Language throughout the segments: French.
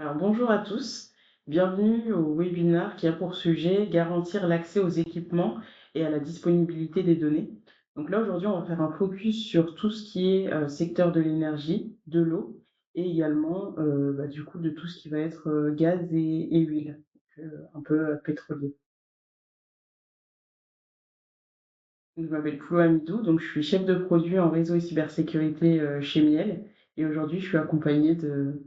Alors bonjour à tous, bienvenue au webinaire qui a pour sujet garantir l'accès aux équipements et à la disponibilité des données. Donc là aujourd'hui on va faire un focus sur tout ce qui est secteur de l'énergie, de l'eau et également du coup de tout ce qui va être gaz et huile, un peu pétrolier. Je m'appelle Flo Amidou, donc je suis chef de produit en réseau et cybersécurité chez Miel et aujourd'hui je suis accompagnée de.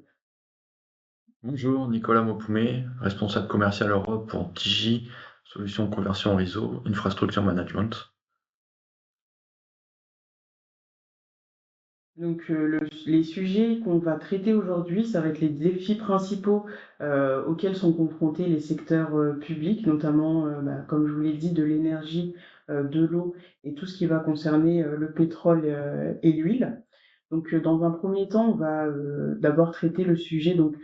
Bonjour, Nicolas Maupoumé, responsable commercial Europe pour Digi, solution de conversion réseau, infrastructure management. Donc, les sujets qu'on va traiter aujourd'hui, ça va être les défis principaux auxquels sont confrontés les secteurs publics, notamment, comme je vous l'ai dit, de l'énergie, de l'eau et tout ce qui va concerner le pétrole et l'huile. Donc, dans un premier temps, on va d'abord traiter le sujet donc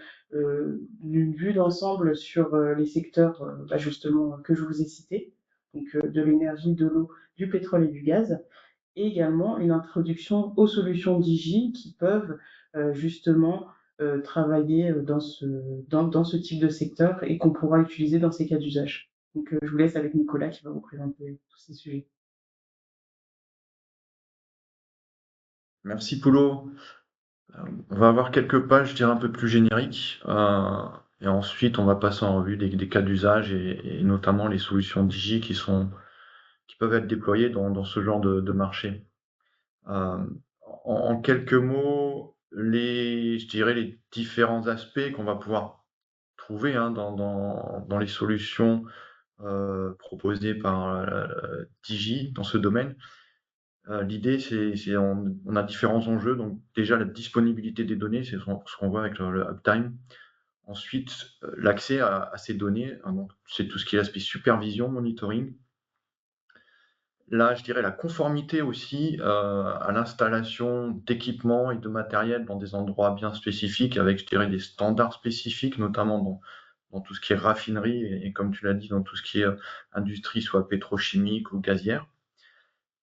d'une vue d'ensemble sur les secteurs justement que je vous ai cités, donc de l'énergie, de l'eau, du pétrole et du gaz et également une introduction aux solutions Digi qui peuvent justement travailler dans ce type de secteur et qu'on pourra utiliser dans ces cas d'usage. Donc je vous laisse avec Nicolas qui va vous présenter tous ces sujets. Merci Paulo. On va avoir quelques pages, je dirais, un peu plus génériques, et ensuite on va passer en revue des cas d'usage et notamment les solutions Digi qui peuvent être déployées dans ce genre de marché. Euh, en quelques mots, je dirais les différents aspects qu'on va pouvoir trouver hein, dans les solutions proposé par Digi dans ce domaine. L'idée, on a différents enjeux. Donc déjà, la disponibilité des données, c'est ce qu'on voit avec le uptime. Ensuite, l'accès à ces données, hein, donc c'est tout ce qui est l'aspect supervision, monitoring. Là, je dirais la conformité aussi à l'installation d'équipements et de matériel dans des endroits bien spécifiques, avec, je dirais, des standards spécifiques, notamment dans tout ce qui est raffinerie et comme tu l'as dit, dans tout ce qui est industrie, soit pétrochimique ou gazière.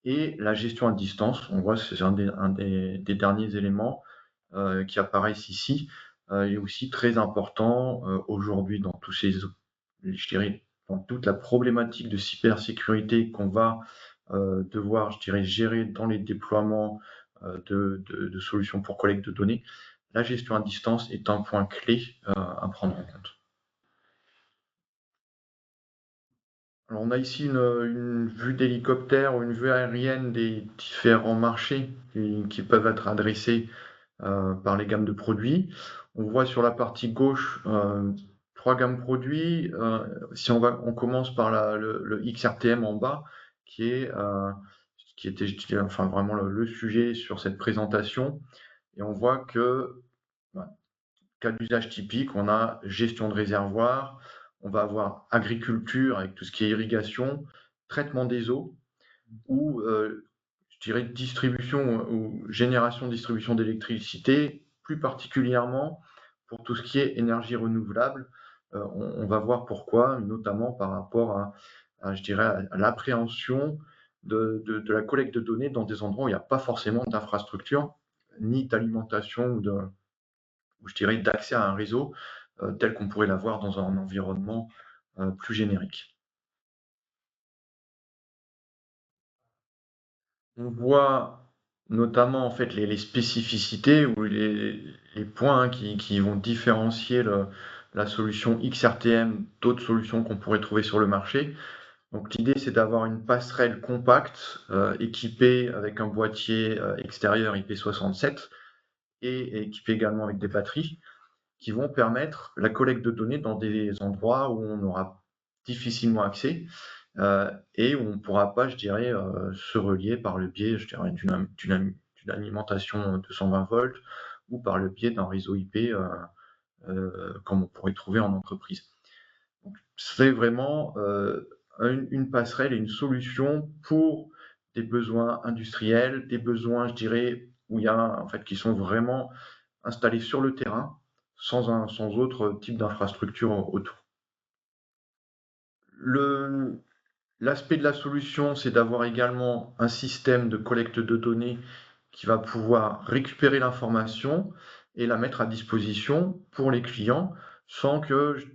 Et la gestion à distance, on voit c'est des derniers éléments qui apparaissent ici, est aussi très important aujourd'hui dans je dirais, dans toute la problématique de cybersécurité qu'on va devoir, je dirais, gérer dans les déploiements de solutions pour collecte de données. La gestion à distance est un point clé à prendre en compte. Alors on a ici une vue d'hélicoptère ou une vue aérienne des différents marchés qui peuvent être adressés par les gammes de produits. On voit sur la partie gauche trois gammes produits. Si on commence par le XRTM en bas, qui était, je dirais, enfin vraiment le sujet sur cette présentation, et on voit que bah, cas d'usage typique, on a gestion de réservoir, on va avoir agriculture avec tout ce qui est irrigation, traitement des eaux, ou je dirais distribution ou génération-distribution d'électricité, plus particulièrement pour tout ce qui est énergie renouvelable. On va voir pourquoi, notamment par rapport je dirais, à l'appréhension de la collecte de données dans des endroits où il n'y a pas forcément d'infrastructure, ni d'alimentation ou je dirais d'accès à un réseau tel qu'on pourrait l'avoir dans un environnement plus générique. On voit notamment en fait les spécificités ou les points hein, qui vont différencier la solution XRTM d'autres solutions qu'on pourrait trouver sur le marché. Donc l'idée c'est d'avoir une passerelle compacte équipée avec un boîtier extérieur IP67 et équipée également avec des batteries qui vont permettre la collecte de données dans des endroits où on aura difficilement accès et où on ne pourra pas, je dirais, se relier par le biais, je dirais, d'une alimentation 220 volts ou par le biais d'un réseau IP comme on pourrait trouver en entreprise. Donc, c'est vraiment une passerelle et une solution pour des besoins industriels, des besoins, je dirais, où il y a en fait qui sont vraiment installés sur le terrain sans autre type d'infrastructure autour. Le, L'aspect de la solution, c'est d'avoir également un système de collecte de données qui va pouvoir récupérer l'information et la mettre à disposition pour les clients sans qu'il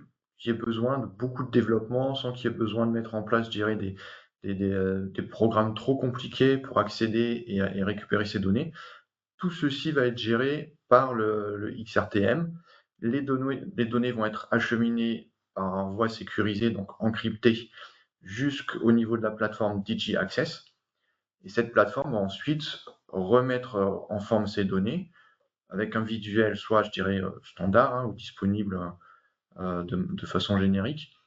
y ait besoin de beaucoup de développement, sans qu'il y ait besoin de mettre en place, je dirais, des programmes trop compliqués pour accéder et récupérer ces données. Tout ceci va être géré par le XRTM. Les données vont être acheminées par voie sécurisée, donc encryptée, jusqu'au niveau de la plateforme DG Access. Et cette plateforme va ensuite remettre en forme ces données avec un visuel, soit je dirais standard ou disponible de façon générique,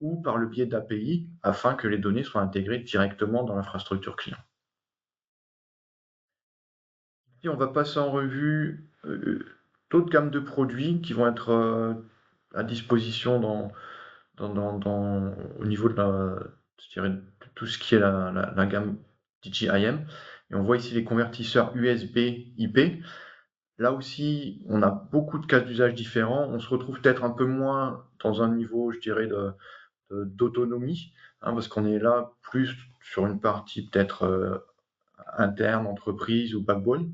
ou par le biais d'API afin que les données soient intégrées directement dans l'infrastructure client. Et on va passer en revue d'autres gammes de produits qui vont être à disposition au niveau je dirais, de tout ce qui est la gamme DJIM. Et on voit ici les convertisseurs USB IP. Là aussi, on a beaucoup de cas d'usage différents. On se retrouve peut-être un peu moins dans un niveau, je dirais, d'autonomie, parce qu'on est là plus sur une partie peut-être interne, entreprise ou backbone.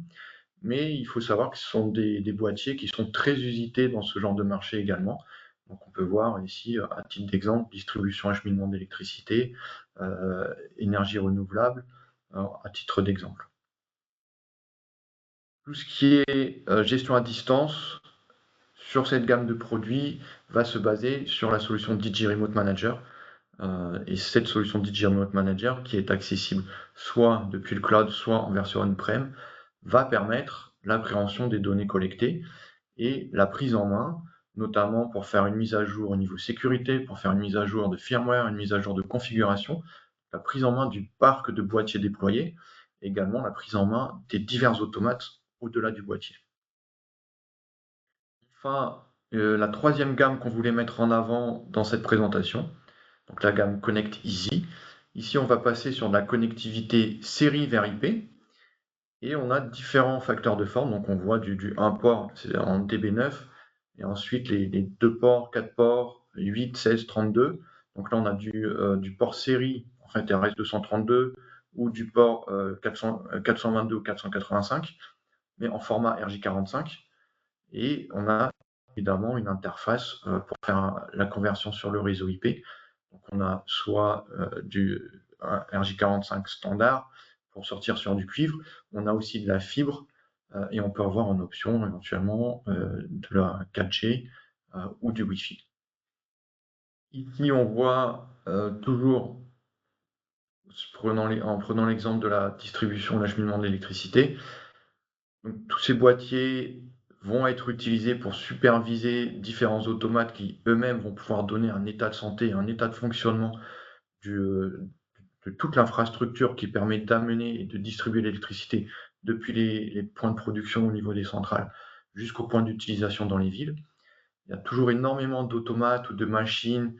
Mais il faut savoir que ce sont des boîtiers qui sont très usités dans ce genre de marché également. Donc on peut voir ici, à titre d'exemple, distribution acheminement d'électricité, énergie renouvelable, à titre d'exemple. Tout ce qui est gestion à distance, sur cette gamme de produits, va se baser sur la solution DG Remote Manager. Et cette solution DG Remote Manager, qui est accessible soit depuis le cloud, soit en version on-prem, va permettre l'appréhension des données collectées et la prise en main, notamment pour faire une mise à jour au niveau sécurité, pour faire une mise à jour de firmware, une mise à jour de configuration, la prise en main du parc de boîtiers déployés, également la prise en main des divers automates au-delà du boîtier. Enfin, la troisième gamme qu'on voulait mettre en avant dans cette présentation, donc la gamme Connect Easy. Ici, on va passer sur de la connectivité série vers IP. Et on a différents facteurs de forme. Donc on voit du 1 port, c'est en DB9, et ensuite les 2 ports, 4 ports, 8, 16, 32. Donc là on a du port série, en fait RS232, ou du port 422 ou 485, mais en format RJ45. Et on a évidemment une interface pour faire la conversion sur le réseau IP. Donc on a soit du RJ45 standard pour sortir sur du cuivre, on a aussi de la fibre et on peut avoir en option éventuellement de la 4G ou du Wi-Fi. Ici on voit toujours, en prenant l'exemple de la distribution, l'acheminement de l'électricité, tous ces boîtiers vont être utilisés pour superviser différents automates qui eux-mêmes vont pouvoir donner un état de santé, un état de fonctionnement de toute l'infrastructure qui permet d'amener et de distribuer l'électricité depuis les points de production au niveau des centrales jusqu'au point d'utilisation dans les villes. Il y a toujours énormément d'automates ou de machines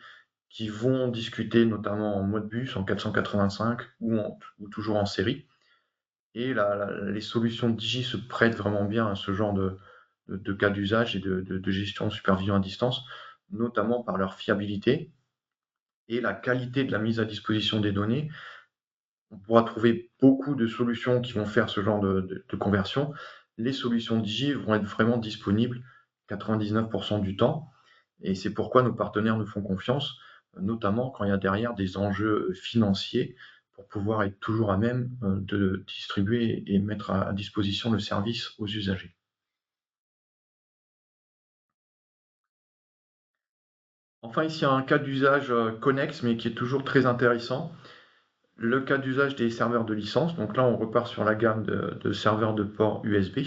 qui vont discuter notamment en mode bus, en 485 ou toujours en série. Et les solutions Digi se prêtent vraiment bien à ce genre de cas d'usage et de gestion de supervision à distance, notamment par leur fiabilité et la qualité de la mise à disposition des données. On pourra trouver beaucoup de solutions qui vont faire ce genre de conversion. Les solutions Digi vont être vraiment disponibles 99% du temps. Et c'est pourquoi nos partenaires nous font confiance, notamment quand il y a derrière des enjeux financiers pour pouvoir être toujours à même de distribuer et mettre à disposition le service aux usagers. Enfin, ici, il y a un cas d'usage connexe, mais qui est toujours très intéressant. Le cas d'usage des serveurs de licence. Donc là, on repart sur la gamme de serveurs de port USB.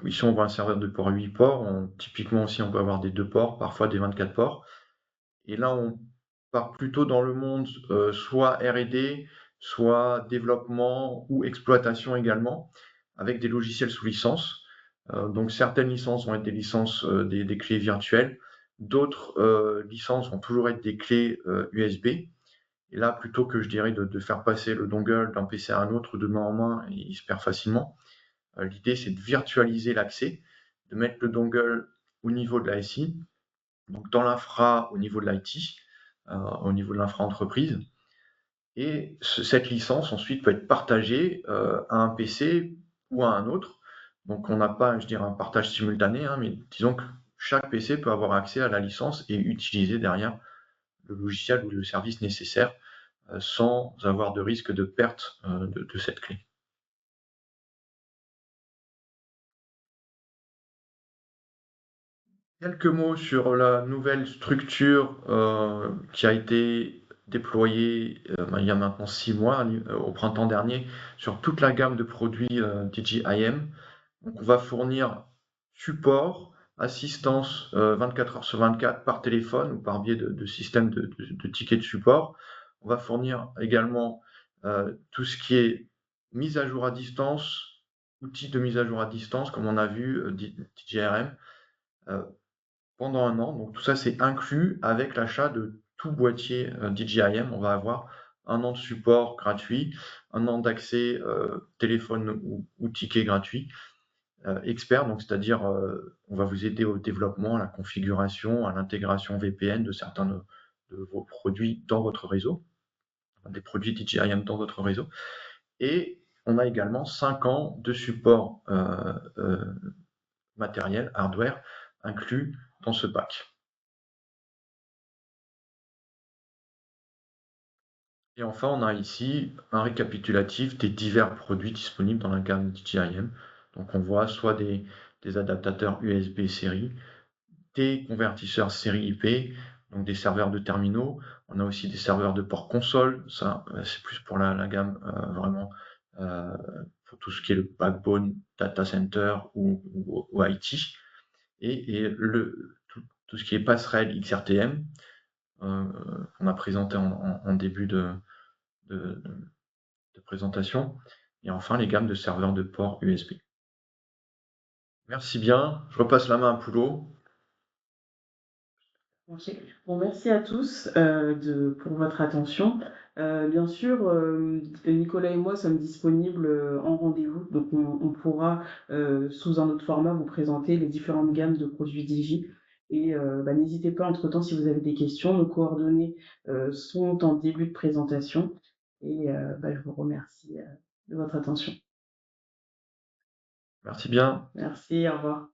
Ici, on voit un serveur de port 8 ports. Typiquement aussi, on peut avoir des 2 ports, parfois des 24 ports. Et là, on part plutôt dans le monde soit R&D, soit développement ou exploitation également, avec des logiciels sous licence. Donc certaines licences vont être des licences des clés virtuelles, d'autres licences vont toujours être des clés USB. Et là, plutôt que je dirais de faire passer le dongle d'un PC à un autre de main en main, il se perd facilement. L'idée, c'est de virtualiser l'accès, de mettre le dongle au niveau de la SI, donc dans l'infra au niveau de l'IT, au niveau de l'infra-entreprise. Et cette licence ensuite peut être partagée à un PC ou à un autre. Donc on n'a pas, je dirais, un partage simultané, hein, mais disons que chaque PC peut avoir accès à la licence et utiliser derrière le logiciel ou le service nécessaire sans avoir de risque de perte de cette clé. Quelques mots sur la nouvelle structure qui a été déployée il y a maintenant 6 mois, au printemps dernier, sur toute la gamme de produits DJIM. Donc on va fournir support, assistance 24 heures sur 24 par téléphone ou par biais de systèmes de tickets de support. On va fournir également tout ce qui est mise à jour à distance, outils de mise à jour à distance, comme on a vu DJRM, pendant un an. Donc tout ça, c'est inclus avec l'achat de tout boîtier DJIM. On va avoir un an de support gratuit, un an d'accès téléphone ou ticket gratuit. Expert, donc c'est-à-dire on va vous aider au développement, à la configuration, à l'intégration VPN de certains de vos produits dans votre réseau, des produits DJIM dans votre réseau. Et on a également 5 ans de support matériel, hardware, inclus dans ce pack. Et enfin, on a ici un récapitulatif des divers produits disponibles dans la gamme DJIM. Donc on voit soit des adaptateurs USB série, des convertisseurs série IP, donc des serveurs de terminaux. On a aussi des serveurs de port console. Ça, c'est plus pour la gamme vraiment pour tout ce qui est le backbone data center ou IT. Et tout ce qui est passerelle XRTM, qu'on a présenté en début de, de présentation. Et enfin, les gammes de serveurs de port USB. Merci bien. Je repasse la main à Poulot. Ok. Bon, merci à tous pour votre attention. Bien sûr, Nicolas et moi sommes disponibles en rendez-vous, donc on pourra, sous un autre format, vous présenter les différentes gammes de produits Digi. Et n'hésitez pas, entre-temps, si vous avez des questions, nos coordonnées sont en début de présentation. Et je vous remercie de votre attention. Merci bien. Merci, au revoir.